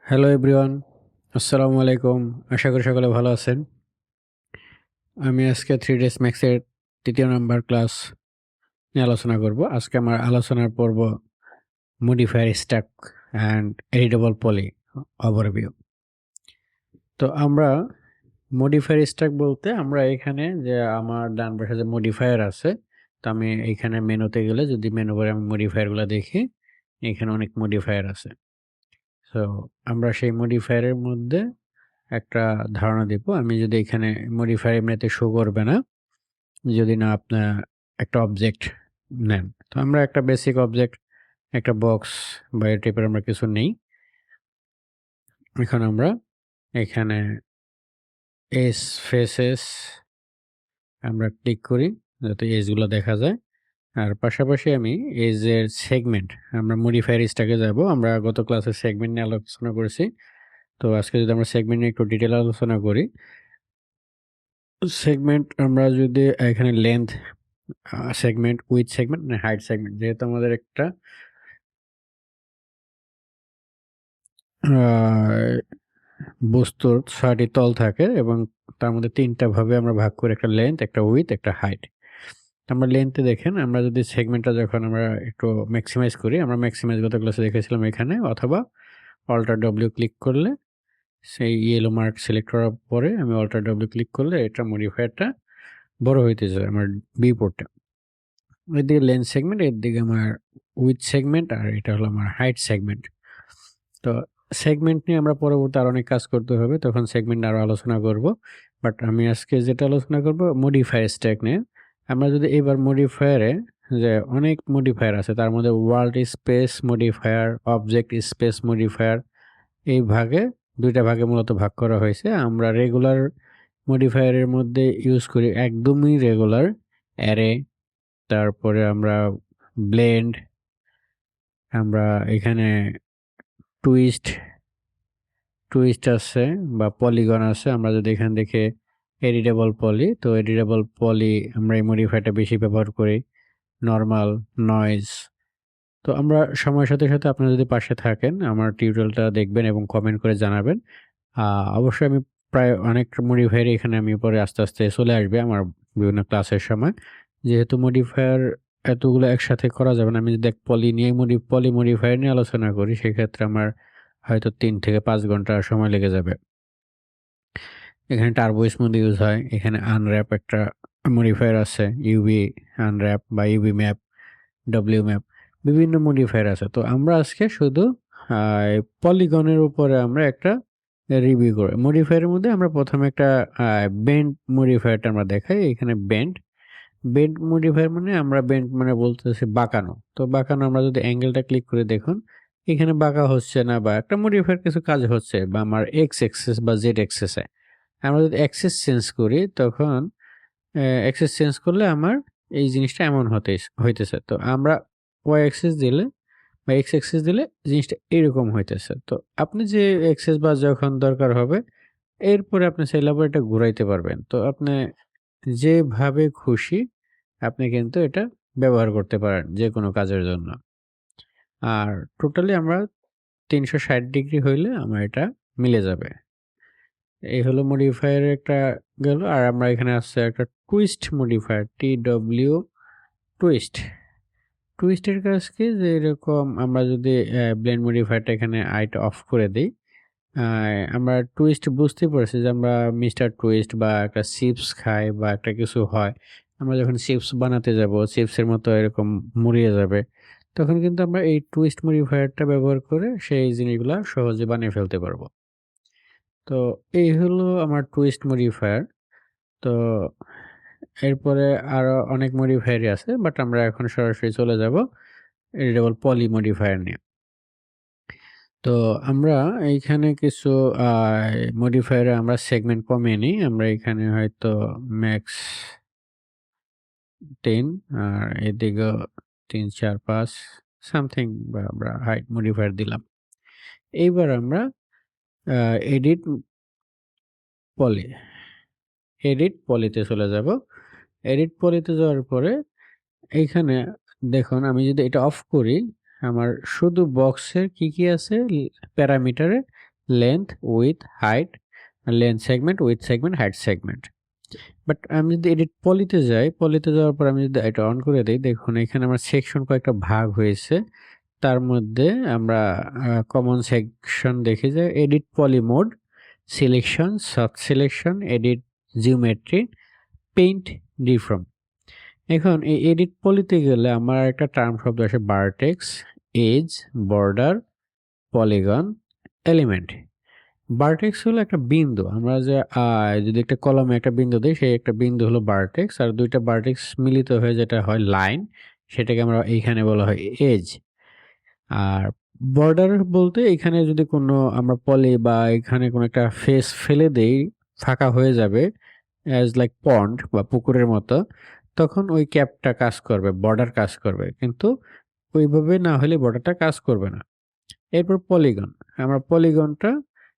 Hello everyone, আসসালামু আলাইকুম। আশা করি সকলে ভালো আছেন। আমি আজকে 3 ডেজ ম্যাথসের ৩য় নাম্বার ক্লাস নিয়ে আলোচনা করব। আজকে আমার আলোচনার পর্ব modifier stack and editable poly overview. তো আমরা মডিফায়ার স্ট্যাক বলতে আমরা এখানে যে আমার ডান পাশে যে মডিফায়ার আছে, তো আমি এইখানে মেনুতে গেলে যদি মেনু বারে আমি মডিফায়ারগুলো দেখি, এখানে অনেক মডিফায়ার আছে। সো আমরা সেই মডিফায়ারের মধ্যে একটা ধারণা দিব। আমি যদি এখানে মডিফায়ার এমনিতে শো করবে না, যদি না আপনার একটা অবজেক্ট নেন। তো আমরা একটা বেসিক অবজেক্ট, একটা বক্স বা এই টাইপের আমরা কিছু নেই। এখন আমরা এখানে এজ ফেসেস আমরা ক্লিক করি যাতে এজগুলো দেখা যায়। আর পাশাপাশি আমি এজের সেগমেন্ট আমরা মডিফায়ার স্ট্যাকে যাব। আমরা গত ক্লাসে সেগমেন্ট নিয়ে আলোচনা করেছি। তো আজকে যদি আমরা সেগমেন্ট নিয়ে একটু ডিটেইল আলোচনা করি। সেগমেন্ট আমরা যদি এখানে length segment, width segment, height segment, যেহেতু আমাদের একটা বস্তুর ৬টি তল থাকে এবং তার মধ্যে ৩টা ভাবে আমরা ভাগ করি, একটা লেন্থ, একটা উইথ, একটা হাইট। আমরা লেন্থে দেখেন আমরা যদি সেগমেন্টটা যখন আমরা একটু ম্যাক্সিমাইজ করি, আমরা ম্যাক্সিমাইজ গত ক্লাসে দেখেছিলাম এখানে, অথবা অল্টার ডব্লিউ ক্লিক করলে সেই ইয়েলো মার্ক সিলেক্ট করার পরে আমি অল্টার ডব্লিউ ক্লিক করলে এটা মডিফায়ারটা বড় হইতে যায় আমার ভিউপোর্টটা। এদিকে লেন্থ সেগমেন্ট, এদিকে আমার উইথ সেগমেন্ট, আর এটা হলো আমার হাইট সেগমেন্ট। তো সেগমেন্ট নিয়ে আমরা পরবর্তী আরো অনেক কাজ করতে হবে, তখন সেগমেন্ট আরো আলোচনা করব। বাট আমি আজকে যেটা আলোচনা করব মডিফায়ার স্ট্যাক নিয়ে। আমরা যদি এবার মডিফায়ারে যে অনেক মডিফায়ার আছে, তার মধ্যে world space modifier, object space modifier, এই ভাগে ২টা ভাগে মূলত ভাগ করা হয়েছে। আমরা রেগুলার মডিফায়ারের মধ্যে ইউজ করি একদমই রেগুলার অ্যারে, তারপরে আমরা ব্লেন্ড, আমরা এখানে টুইস্ট আছে বা পলিগন আছে। আমরা যদি এখান থেকে এডিটেবল পলি, তো এডিটেবল পলি আমরা এই মডিফায়ারটা বেশি ব্যবহার করি। Normal, noise. তো আমরা সময়ের সাথে, সাথে আপনারা যদি পাশে থাকেন আমার টিউটোরিয়ালটা দেখবেন এবং কমেন্ট করে জানাবেন। অবশ্যই আমি প্রায় অনেক মডিফায়ার এখানে আমি পরে আস্তে, আস্তে চলে আসবে আমার বিভিন্ন ক্লাসের সময়। যেহেতু মডিফায়ার এতগুলো একসাথে করা যাবে না। আমি যদি পলি নিয়ে পলি মডিফায়ার নিয়ে আলোচনা করি, সেক্ষেত্রে আমার হয়তো ৩ থেকে ৫ ঘন্টা সময় লেগে যাবে। এখানে টার্বো স্মুথ ইউজ হয়। এখানে আনর‍্যাপ একটা মডিফায়ার আছে। ইউভি আনর‍্যাপ বা ইউভি ম্যাপ, ডব্লিউ ম্যাপ, বিভিন্ন মডিফায়ার আছে। তো আমরা আজকে শুধু আ পলিগনের উপরে আমরা একটা রিভিউ করব। মডিফায়ারের মধ্যে আমরা ১ম এ একটা বেন্ড মডিফায়ারটা আমরা দেখাই। এখানে বেন্ড মডিফায়ার মানে আমরা বেন্ড মানে বলতেছি বাঁকানো। তো বাঁকানো আমরা যদি অ্যাঙ্গেলটা ক্লিক করে দেখুন, এখানে বাঁকা হচ্ছে না বা একটা মডিফায়ার কিছু কাজ হচ্ছে বা আমার এক্স অ্যাক্সিস বা জেড অ্যাক্সিসে। আমরা যদি অ্যাক্সিস চেঞ্জ করি তখন অ্যাক্সিস চেঞ্জ করলে আমার এই জিনিসটা এমন হইতেছে। তো আমরা ওয়াই অ্যাক্সিস দিলে বা এক্স অ্যাক্সিস দিলে জিনিসটা এরকম হইতেছে। তো আপনি যে অ্যাক্সিস বা যখন দরকার হবে এরপরে আপনি চাইলে আবার এটা ঘুরাইতে পারবেন। তো আপনি যেভাবে খুশি আপনি কিন্তু এটা ব্যবহার করতে পারেন যেকোনো কাজের জন্য। আর টোটালি আমরা ৩৬০ ডিগ্রি হইলে আমার এটা মিলে যাবে। এই হলো মডিফায়ারের একটা গেল। আর আমরা এখানে আছে একটা টুইস্ট মডিফায়ার, TW টুইস্ট। টুইস্টের কাজ কি, যে এরকম আমরা যদি ব্লেন্ড মডিফায়ারটা এখানে আইটা অফ করে দেই, আ আমরা টুইস্ট বুঝতেই পারছি যে আমরা মিস্টার টুইস্ট বা একটা চিপস খাই বা একটা কিছু হয়। আমরা যখন চিপস বানাতে যাব, চিপসের মতো এরকম মুড়িয়ে যাবে। তখন কিন্তু আমরা এই টুইস্ট মডিফায়ারটা ব্যবহার করে সেই জিনিসগুলা সহজে বানিয়ে ফেলতে পারবো। তো এই হলো আমার টুইস্ট মডিফায়ার। তো এরপরে আরো অনেক মডিফায়ারই আছে। বাট আমরা এখন সরাসরি চলে যাব এডিটেবল পলি মডিফায়ার নিয়ে। তো আমরা এইখানে কিছু আ মডিফায়ারে আমরা সেগমেন্ট কমিয়ে নিই। আমরা এখানে হয়তো ম্যাক্স 10, আর এদিকেও ৩, ৪, ৫ সামথিং বা আমরা হাইট মডিফায়ার দিলাম। এইবার আমরা আ এডিট পলি, এডিট পলিতে চলে যাব। এডিট পলিতে যাওয়ার পরে এইখানে দেখুন আমি যদি এটা অফ করি, আমার শুধু বক্সের কি আছে প্যারামিটারে length, width, height, length segment, width segment, height segment. But আমি যদি এডিট পলিতে যাই, পলিতে যাওয়ার পর আমি যদি এটা অন করে দেই, দেখুন এখানে আমার সেকশন কয়েকটা ভাগ হয়েছে। তার মধ্যে আমরা কমন সেকশন দেখি যে edit poly mode, selection, soft selection, edit geometry, paint, deform. এখন এই এডিট পলিতে গেলে আমার একটা টার্ম শব্দ আসে vertex, edge, border, polygon, element. Vertex হলো একটা বিন্দু। আমরা যে যদি একটা কলমে একটা বিন্দু দিই, সেই একটা বিন্দু হলো ভার্টেক্স। আর দুইটা ভার্টেক্স মিলিত হয়ে যেটা হয় লাইন, সেটাকে আমরা এইখানে বলা হয় এজ। আর বর্ডার বলতে এখানে যদি কোনো আমরা পলি বা এখানে কোনো একটা ফেস ফেলে দেই, ফাঁকা হয়ে যাবে অ্যাজ লাইক পন্ড বা পুকুরের মতো, তখন ওই ক্যাপটা কাজ করবে, বর্ডার কাজ করবে। কিন্তু ওইভাবে না হলে বর্ডারটা কাজ করবে না। এরপর পলিগন। আমরা পলিগনটা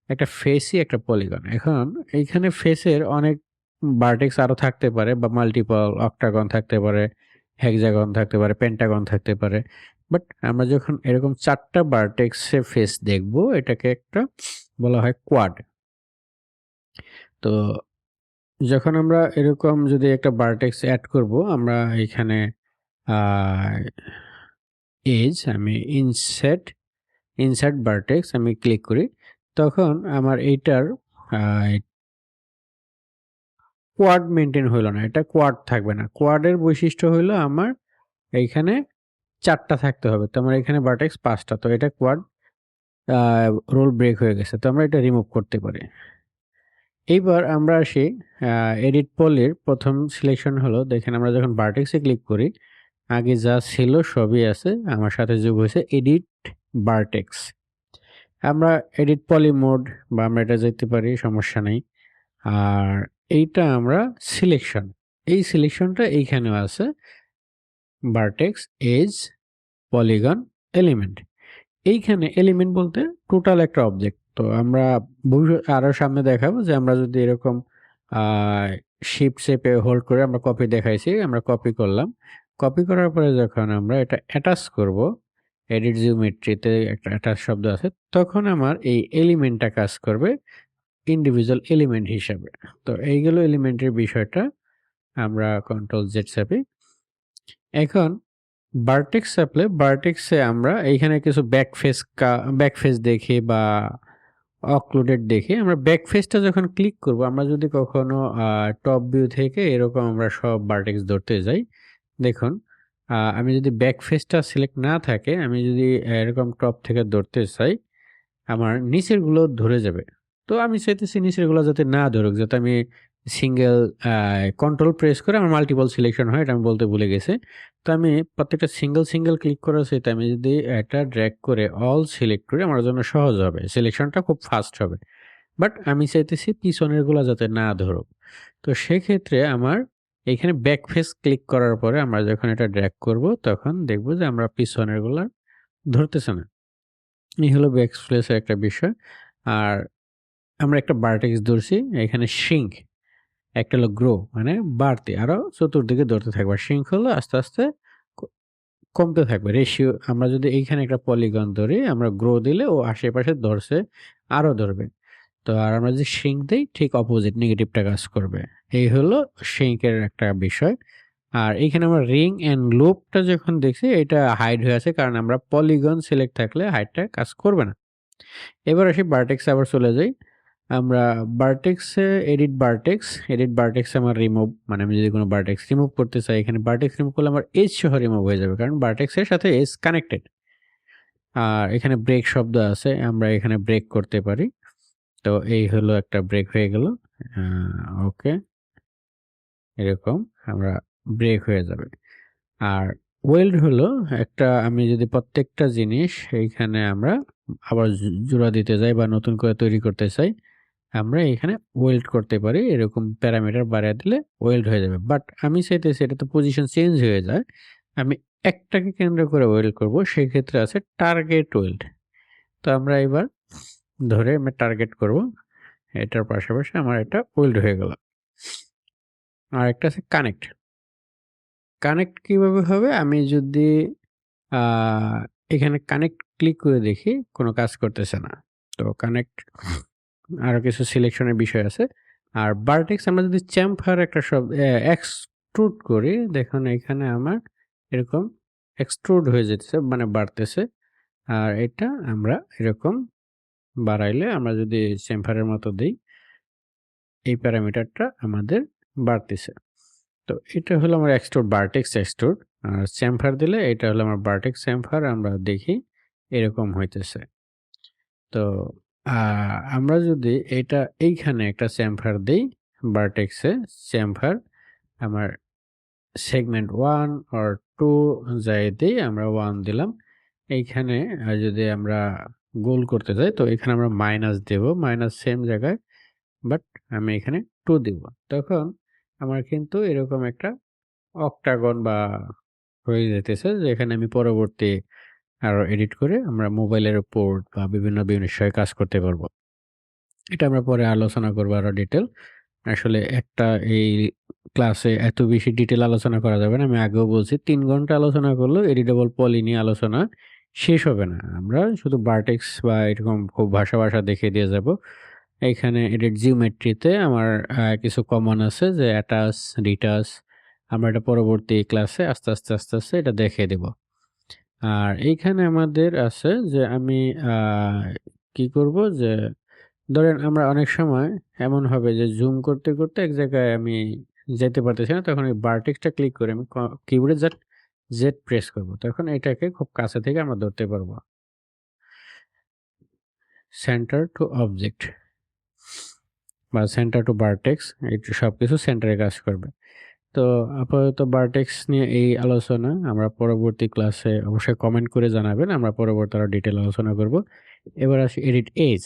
একটা ফেসই একটা পলিগন। এখন এইখানে ফেসের অনেক ভার্টেক্স আরো থাকতে পারে বা মাল্টিপল অক্টাগন থাকতে পারে, হেক্সাগন থাকতে পারে, পেন্টাগন থাকতে পারে। বাট আমরা যখন এরকম ৪ টা ভার্টেক্সে ফেস দেখব, এটাকে একটা বলা হয় কোয়াড। তো যখন আমরা এরকম যদি একটা ভার্টেক্স এড করব, আমরা এখানে আ আমি ইনসার্ট ভার্টেক্স আমি ক্লিক করি। তখন আমার এইটার আ কোয়াড মেইনটেইন হইল না। এটা কোয়াড থাকবে না। কোয়াডের বৈশিষ্ট্য হইলো আমার এইখানে ৪ টা থাকতে হবে। তো আমার এখানে ভার্টেক্স ৫ টা। তো এটা কোয়াড আ রুল ব্রেক হয়ে গেছে। তো আমরা এটা রিমুভ করতে পারি। এইবার আমরা আসি আ এডিট পলির ১ম সিলেকশন হলো, দেখেন আমরা যখন ভার্টেক্সে ক্লিক করি, আগে যা ছিল সবই আছে। আমার সাথে যোগ হয়েছে এডিট ভার্টেক্স। আমরা এডিট পলি মোড বা আমরা এটা যেতে পারি, সমস্যা নেই। আর এইটা আমরা সিলেকশন। এই সিলেকশনটা এইখানেও আছে। Vertex, edge, polygon, element. এইখানে এলিমেন্ট বলতে টোটাল একটা অবজেক্ট। তো আমরা আরো সামনে দেখাবো যে আমরা যদি এরকম আ শিফট চেপে হোল্ড করে আমরা কপি দেখাইছি, আমরা কপি করলাম। কপি করার পরে যখন আমরা এটা অ্যাটাচ করব, এডিট জিওমেট্রিতে একটা অ্যাটাচ শব্দ আছে, তখন আমার এই এলিমেন্টটা কাজ করবে ইন্ডিভিজুয়াল এলিমেন্ট হিসাবে। তো এই গেল এলিমেন্টের বিষয়টা। আমরা কন্ট্রোল জেড চাপি। এখন ভার্টেক্স চাপলে ভার্টেক্সে আমরা এইখানে কিছু ব্যাকফেস দেখি বা অক্লুডেড দেখি। আমরা ব্যাকফেসটা যখন ক্লিক করব, আমরা যদি কখনো টপ ভিউ থেকে এরকম আমরা সব ভার্টেক্স ধরতে যাই, দেখুন আমি যদি ব্যাকফেসটা সিলেক্ট না থাকে, আমি যদি এরকম টপ থেকে ধরতে চাই, আমার নিচেরগুলো ধরে যাবে। তো আমি চাইতেছি নিচেরগুলো যাতে না ধরুক, যাতে আমি সিঙ্গেল কন্ট্রোল প্রেস করে আমার মাল্টিপল সিলেকশন হয়, এটা আমি বলতে ভুলে গেছি। তো আমি প্রত্যেকটা সিঙ্গেল ক্লিক করার চাইতে আমি যদি এটা ড্র্যাগ করে অল সিলেক্ট করি, আমার জন্য সহজ হবে। সিলেকশনটা খুব ফাস্ট হবে। বাট আমি চাইতেছি পিছনেরগুলা যাতে না ধরুক। তো সেক্ষেত্রে আমার এইখানে ব্যাক ফেস ক্লিক করার পরে আমরা যখন এটা ড্র্যাগ করব, তখন দেখব যে আমরা পিছনেরগুলা ধরতেছে না। এই হলো ব্যাকস্পেসের একটা বিষয়। আর আমরা একটা ভার্টেক্স ধরছি, এখানে সিঙ্ক, একটা হলো গ্রো মানে বাড়তি, আরো চতুর্দিকে ধরতে থাকবে। আর সিঙ্ক হলো আস্তে, আস্তে ক কমতে থাকবে। রেশিও আমরা যদি এইখানে একটা পলিগন ধরি, আমরা গ্রো দিলে ও আশেপাশে ধরছে, আরো ধরবে। তো আর আমরা যদি সিঙ্ক দেই, ঠিক অপোজিট নেগেটিভটা কাজ করবে। এই হলো সিঙ্কের একটা বিষয়। আর এইখানে আমরা রিং অ্যান্ড লুপটা যখন দেখছি, এটা হাইড হয়ে আছে, কারণ আমরা পলিগন সিলেক্ট থাকলে হাইডটা কাজ করবে না। এবার আসি ভার্টেক্সে আবার চলে যাই। আমরা ভার্টেক্সে এডিট ভার্টেক্সে আমার রিমুভ, মানে আমি যদি কোনো ভার্টেক্স রিমুভ করতে চাই, এখানে ভার্টেক্স রিমুভ করলে আমার এজ সহ রিমুভ হয়ে যাবে, কারণ ভার্টেক্সের সাথে এজ কানেক্টেড। আর এখানে ব্রেক শব্দ আছে, আমরা এখানে ব্রেক করতে পারি। তো এই হলো একটা ব্রেক হয়ে গেল। ওকে, এরকম আমরা ব্রেক হয়ে যাবে। আর ওয়েল্ড হলো একটা, আমি যদি প্রত্যেকটা জিনিস এইখানে আমরা আবার জোড়া দিতে যাই বা নতুন করে তৈরি করতে চাই, আমরা এখানে ওয়েল্ড করতে পারি। এরকম প্যারামিটার বাড়িয়ে দিলে ওয়েল্ড হয়ে যাবে। বাট আমি চাইতেছি এটা তো পজিশন চেঞ্জ হয়ে যায়। আমি একটাকে কেন্দ্র করে ওয়েল্ড করব, সেক্ষেত্রে আছে টার্গেট ওয়েল্ড। তো আমরা এবার ধরে আমি টার্গেট করব, এটার পাশাপাশি আমার এটা ওয়েল্ড হয়ে গেল। আর একটা আছে কানেক্ট। কানেক্ট কিভাবে হবে? আমি যদি আ এখানে কানেক্ট ক্লিক করে দেখি, কোনো কাজ করতেছে না। তো কানেক্ট আরো কিছু সিলেকশনের বিষয় আছে। আর ভার্টেক্স আমরা যদি চ্যামফার একটা এক্সট্রুড করি, দেখুন এখানে আমার এরকম এক্সট্রুড হয়ে যেতেছে মানে বাড়তেছে। আর এটা আমরা এরকম বাড়াইলে আমরা যদি চ্যামফারের মতো দেই, এই প্যারামিটারটা আমাদের বাড়তেছে। তো এটা হলো আমার এক্সট্রুড, ভার্টেক্স এক্সট্রুড। আর চ্যামফার দিলে এটা হলো আমার ভার্টেক্স চ্যামফার, আমরা দেখি এরকম হইতেছে। তো আমরা যদি এটা এইখানে একটা চ্যামফার দেই, ভার্টেক্সে চ্যামফার আমার সেগমেন্ট 1 অর 2 যাই দেই, আমরা 1 দিলাম। এইখানে যদি আমরা গোল করতে যাই, তো এখানে আমরা মাইনাস দেব, মাইনাস সেম জায়গায়, বাট আমি এখানে 2 দিব। তখন আমার কিন্তু এরকম একটা অক্টাগন বা হয়ে যেতেছে, যেখানে আমি পরবর্তী আরো এডিট করে আমরা মোবাইলের উপর বা বিভিন্ন বিষয়ে কাজ করতে পারবো। এটা আমরা পরে আলোচনা করব আরো ডিটেইল। আসলে একটা এই ক্লাসে এত বেশি ডিটেইল আলোচনা করা যাবে না। আমি আগেও বলছি ৩ ঘন্টা আলোচনা করলেও এডিটেবল পলি নিয়ে আলোচনা শেষ হবে না। আমরা শুধু ভার্টেক্স বা এরকম খুব ভাষা দেখিয়ে দিয়ে যাব। এইখানে এডিট জিওমেট্রিতে আমার কিছু কমন আছে, যে অ্যাটাচ, রিটাচ। আমরা এটা পরবর্তী ক্লাসে আস্তে আস্তে এটা দেখিয়ে দেব। আর এইখানে আমাদের আছে যে আমি আ কি করব, যে ধরেন আমরা অনেক সময় এমন হবে যে জুম করতে এক জায়গায় আমি যেতে পারতেছি না, তখন এই ভার্টেক্সটা ক্লিক করে আমি কিবোর্ডে জেড প্রেস করব। তখন এটাকে খুব কাছে থেকে আমরা ধরতে পারবো। সেন্টার টু অবজেক্ট বা সেন্টার টু ভার্টেক্স, এটা সবকিছু সেন্টারে কাজ করবে। তো আপাতত ভার্টেক্স নিয়ে এই আলোচনা। আমরা পরবর্তী ক্লাসে অবশ্যই কমেন্ট করে জানাবেন। আমরা পরবর্তী আরো ডিটেইল আলোচনা করব। এবার আসি এডিট এজ।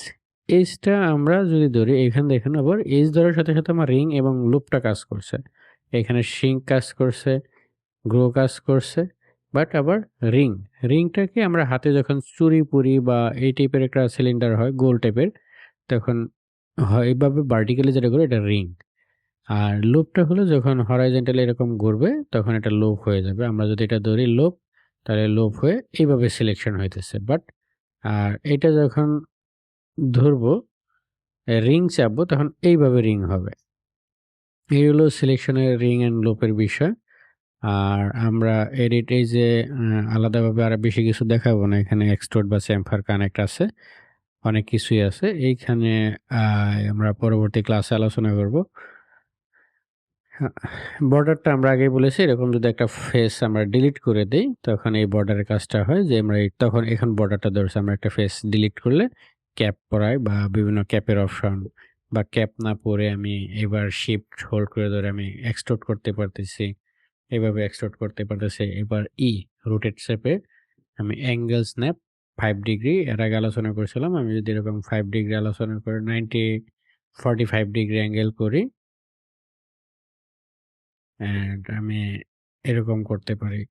এজটা আমরা যদি ধরি, এখানে দেখুন আবার এজ ধরার সাথে আমার রিং এবং লুপটা কাজ করছে। এখানে সিঙ্ক কাজ করছে, গ্রো কাজ করছে, বাট আবার রিংটাকে আমরা হাতে যখন চুরি পুরি বা এই টাইপের একটা সিলিন্ডার হয় গোল টাইপের, তখন হয় এইভাবে ভার্টিক্যালি যেটা করে এটা রিং। আর লুপটা হলো যখন হরাইজন্টালি এরকম ঘুরবে, তখন এটা লুপ হয়ে যাবে। আমরা যদি এটা ধরি লুপ, তাহলে লুপ হয়ে এইভাবে সিলেকশন হইতেছে। বাট আর এটা যখন ধরবো, রিং চাপবো, তখন এইভাবে রিং হবে। এই হলো সিলেকশনের রিং অ্যান্ড লুপের বিষয়। আর আমরা এডিট এই যে আলাদাভাবে আরো বেশি কিছু দেখাবো না। এখানে এক্সট্রুড বা চেমফার কানেক্ট আছে, অনেক কিছুই আছে। এইখানে আমরা পরবর্তী ক্লাসে আলোচনা করব। বর্ডারটা আমরা আগেই বলেছি, এরকম যদি একটা ফেস আমরা ডিলিট করে দেই, তখন এই বর্ডারের কাজটা হয় যে আমরা তখন এখন বর্ডারটা ধরছে, আমরা একটা ফেস ডিলিট করলে ক্যাপ পরাই বা বিভিন্ন ক্যাপের অপশন, বা ক্যাপ না পরে আমি এবার শিফট হোল্ড করে ধরে আমি এক্সট্রুড করতে পারতেছি, এভাবে এক্সট্রুড করতে পারতেছি। এবার রোটেট শেপে আমি অ্যাঙ্গেল স্ন্যাপ 5 ডিগ্রি এর আগে আলোচনা করেছিলাম। আমি যদি এরকম 5 ডিগ্রি আলোচনা করে 45 ডিগ্রি অ্যাঙ্গেল করি, অ্যান্ড আমি এরকম করতে পারি।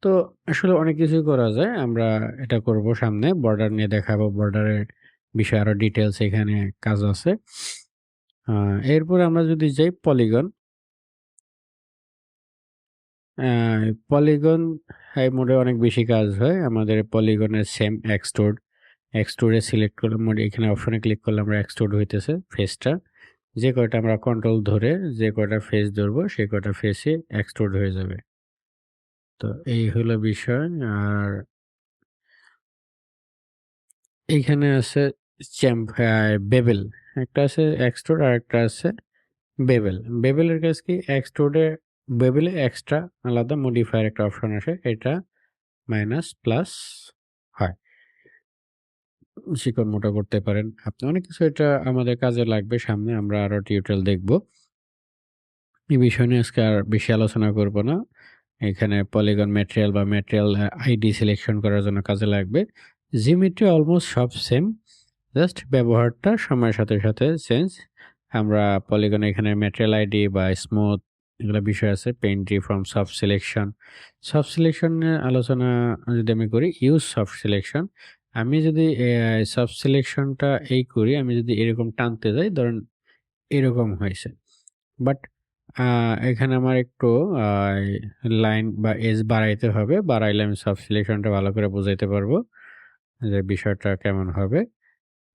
তো আসলে অনেক কিছুই করা যায়। আমরা এটা করব সামনে। বর্ডার নিয়ে দেখাবো। বর্ডারের বিষয়ে আরো ডিটেইলস এখানে কাজ আছে। আ এরপরে আমরা যদি যাই পলিগন। আ পলিগন এই মোডে অনেক বেশি কাজ হয়। আমাদের পলিগনের সেম এক্সট্রুড এ সিলেক্ট করলে এখানে অপশনে ক্লিক করলে আমরা এক্সট্রুড হইতেছে ফেসটা। যে কয়টা আমরা কন্ট্রোল ধরে যে কয়টা ফেস ধরবো, সেই কয়টা ফেসই এক্সট্রুড হয়ে যাবে। তো এই হলো বিষয়। আর এইখানে আছে বেবেল। একটা আছে এক্সট্রুড আর একটা আছে বেবেল। বেবেলের কাজ কি? বেবেলে এক্সট্রা আলাদা মডিফায়ার একটা অপশন আসে। এটা মাইনাস প্লাস হয়। শিকড় মোটা করতে পারেন। আপনি অনেক কিছু, এটা আমাদের কাজে লাগবে। সামনে আমরা আরো টিউটোরিয়াল দেখব। এই বিষয় নিয়ে আজকে আর বেশি আলোচনা করব না। এখানে পলিগন ম্যাটেরিয়াল বা ম্যাটেরিয়াল আইডি সিলেকশন করার জন্য কাজে লাগবে। জিওমেট্রি অলমোস্ট সব সেম। জাস্ট ব্যবহারটা সময়ের সাথে চেঞ্জ। আমরা পলিগনে এখানে ম্যাটেরিয়াল আইডি বা স্মুথ এগুলো বিষয় আছে। পেইন্ট্রি from soft selection. Soft selection নিয়ে আলোচনা যদি আমি করি, ইউজ সফট সিলেকশন। আমি যদি সফট সিলেকশনটা করি, আমি যদি এরকম টানতে যাই, ধরেন এরকম হয়েছে। বাট এখানে আমার একটু আ লাইন বা এজ বাড়াইতে হবে। বাড়াইলে আমি সফট সিলেকশনটা ভালো করে বুঝাইতে পারবো যে বিষয়টা কেমন হবে।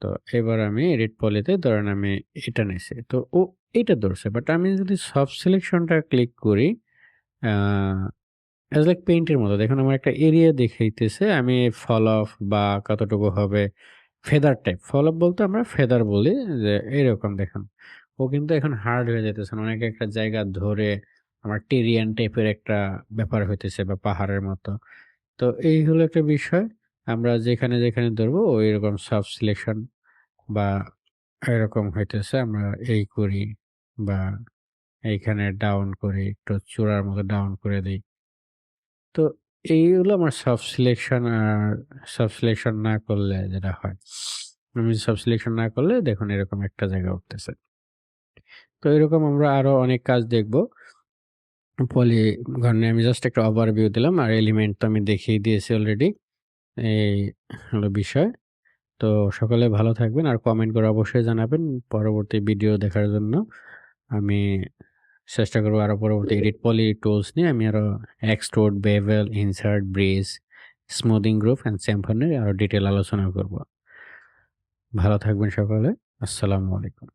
তো তো এবার আমি এডিট পলিতে ধরেন আমি এটা নিছি। তো ও এটা ধরছে। বাট আমি যদি সফট সিলেকশনটা ক্লিক করি আ অ্যাজ লাইক পেইন্টের মতো দেখুন আমার একটা এরিয়া দেখাইতেছে। আমি ফল অফ বা কতটুকু হবে ফেদার টাইপ। ফল অফ বলতে আমরা ফেদার বলি যে এরকম দেখুন। ও কিন্তু এখন হার্ড হয়ে যাইতেছে। অনেক একটা জায়গা ধরে আমার টেরিয়ান টাইপের একটা ব্যাপার হইতেছে বা পাহাড়ের মতো। তো এই হলো একটা বিষয়। আমরা যেখানে ধরবো ঐরকম সফট সিলেকশন বা এরকম হইতেছে আমরা এই করি বা এইখানে ডাউন করি, একটু চূড়ার মতো ডাউন করে দেই। তো এইগুলো আমার সফট সিলেকশন সফট সিলেকশন না করলে যেটা হয়। আমি সফট সিলেকশন না করলে দেখুন এরকম একটা জায়গা উঠতেছে। তো এরকম আমরা আরো অনেক কাজ দেখব। পলিগনে আমি জাস্ট একটা ওভারভিউ দিলাম। আর এলিমেন্ট তো আমি দেখিয়ে দিয়েছি অলরেডি। এই হলো বিষয়। তো সকলে ভালো থাকবেন আর কমেন্ট করে অবশ্যই জানাবেন পরবর্তী ভিডিও দেখার জন্য। আমি চেষ্টা করব আরো পরবর্তী এডিট পলি টুলস নিয়ে আমি আরো extrude, bevel, insert, bridge, smoothing group and chamfer নিয়ে আরো ডিটেইল আলোচনা করব। ভালো থাকবেন সকলে। আসসালামু আলাইকুম।